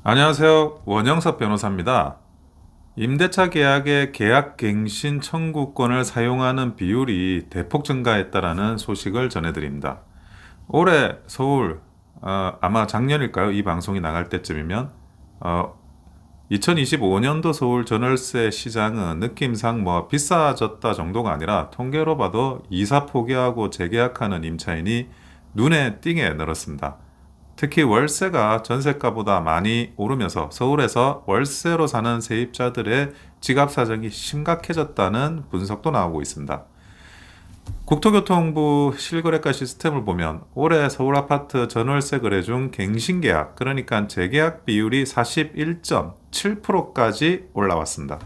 안녕하세요. 원영섭 변호사입니다. 임대차 계약의 계약갱신 청구권을 사용하는 비율이 대폭 증가했다라는 소식을 전해드립니다. 올해 서울, 아마 작년일까요? 이 방송이 나갈 때쯤이면 2025년도 서울 전월세 시장은 느낌상 비싸졌다 정도가 아니라 통계로 봐도 이사 포기하고 재계약하는 임차인이 눈에 띄게 늘었습니다. 특히 월세가 전세가보다 많이 오르면서 서울에서 월세로 사는 세입자들의 지갑 사정이 심각해졌다는 분석도 나오고 있습니다. 국토교통부 실거래가 시스템을 보면 올해 서울 아파트 전월세 거래 중 갱신계약, 그러니까 재계약 비율이 41.7%까지 올라왔습니다.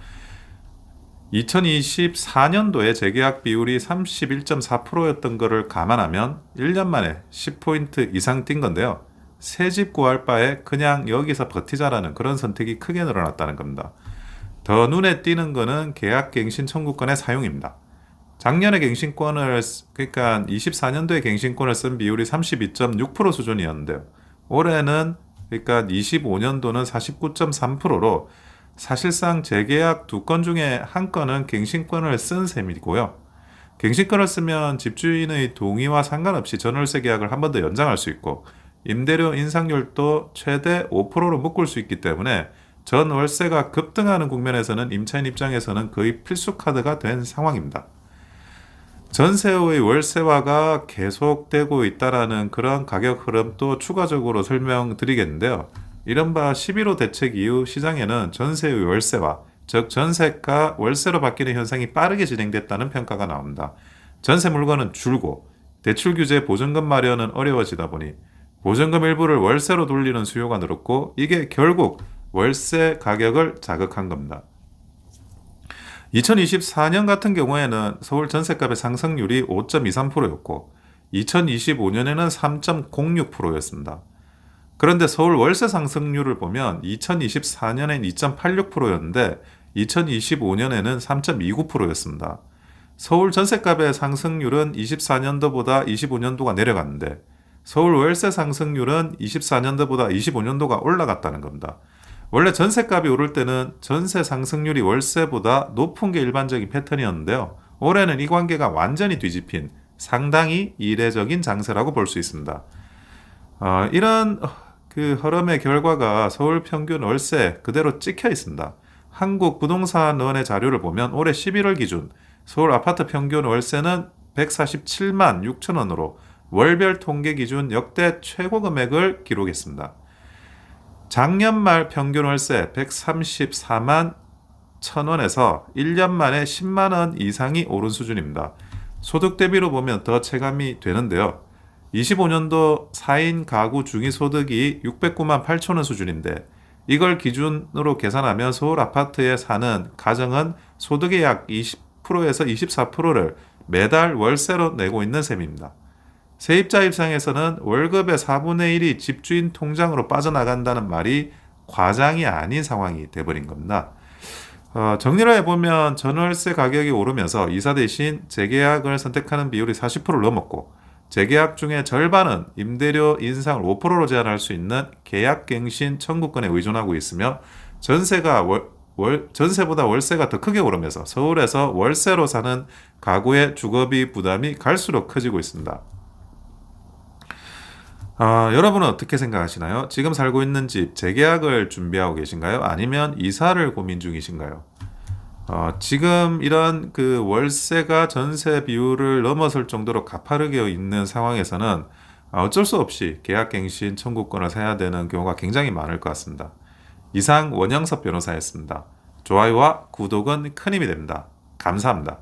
2024년도에 재계약 비율이 31.4%였던 것을 감안하면 1년 만에 10포인트 이상 뛴 건데요. 새 집 구할 바에 그냥 여기서 버티자라는 그런 선택이 크게 늘어났다는 겁니다. 더 눈에 띄는 거는 계약갱신 청구권의 사용입니다. 작년에 그러니까 24년도에 갱신권을 쓴 비율이 32.6% 수준이었는데요. 올해는 그러니까 25년도는 49.3%로 사실상 재계약 2건 중에 1건은 갱신권을 쓴 셈이고요. 갱신권을 쓰면 집주인의 동의와 상관없이 전월세 계약을 한 번 더 연장할 수 있고 임대료 인상률도 최대 5%로 묶을 수 있기 때문에 전월세가 급등하는 국면에서는 임차인 입장에서는 거의 필수 카드가 된 상황입니다. 전세의 월세화가 계속되고 있다는 그런 가격 흐름도 추가적으로 설명드리겠는데요. 이른바 11호 대책 이후 시장에는 전세의 월세화, 즉 전세가 월세로 바뀌는 현상이 빠르게 진행됐다는 평가가 나옵니다. 전세 물건은 줄고 대출 규제 보증금 마련은 어려워지다 보니 보증금 일부를 월세로 돌리는 수요가 늘었고 이게 결국 월세 가격을 자극한 겁니다. 2024년 같은 경우에는 서울 전셋값의 상승률이 5.23%였고 2025년에는 3.06%였습니다. 그런데 서울 월세 상승률을 보면 2024년엔 2.86%였는데 2025년에는 3.29%였습니다. 서울 전셋값의 상승률은 24년도보다 25년도가 내려갔는데 서울 월세 상승률은 24년도보다 25년도가 올라갔다는 겁니다. 원래 전세값이 오를 때는 전세 상승률이 월세보다 높은 게 일반적인 패턴이었는데요. 올해는 이 관계가 완전히 뒤집힌 상당히 이례적인 장세라고 볼 수 있습니다. 이런 흐름의 결과가 서울 평균 월세 그대로 찍혀 있습니다. 한국부동산원의 자료를 보면 올해 11월 기준 서울 아파트 평균 월세는 147만 6천 원으로 월별 통계 기준 역대 최고 금액을 기록했습니다. 작년 말 평균 월세 134만 1,000원에서 1년 만에 10만 원 이상이 오른 수준입니다. 소득 대비로 보면 더 체감이 되는데요. 25년도 4인 가구 중위소득이 609만 8천 원 수준인데 이걸 기준으로 계산하면 서울 아파트에 사는 가정은 소득의 약 20%에서 24%를 매달 월세로 내고 있는 셈입니다. 세입자 입장에서는 월급의 4분의 1이 집주인 통장으로 빠져나간다는 말이 과장이 아닌 상황이 돼버린 겁니다. 정리를 해보면 전월세 가격이 오르면서 이사 대신 재계약을 선택하는 비율이 40%를 넘었고 재계약 중에 절반은 임대료 인상을 5%로 제한할 수 있는 계약갱신 청구권에 의존하고 있으며 전세보다 월세가 더 크게 오르면서 서울에서 월세로 사는 가구의 주거비 부담이 갈수록 커지고 있습니다. 여러분은 어떻게 생각하시나요? 지금 살고 있는 집 재계약을 준비하고 계신가요? 아니면 이사를 고민 중이신가요? 지금 이런 월세가 전세 비율을 넘어설 정도로 가파르게 있는 상황에서는 어쩔 수 없이 계약갱신 청구권을 사야 되는 경우가 굉장히 많을 것 같습니다. 이상 원영섭 변호사였습니다. 좋아요와 구독은 큰 힘이 됩니다. 감사합니다.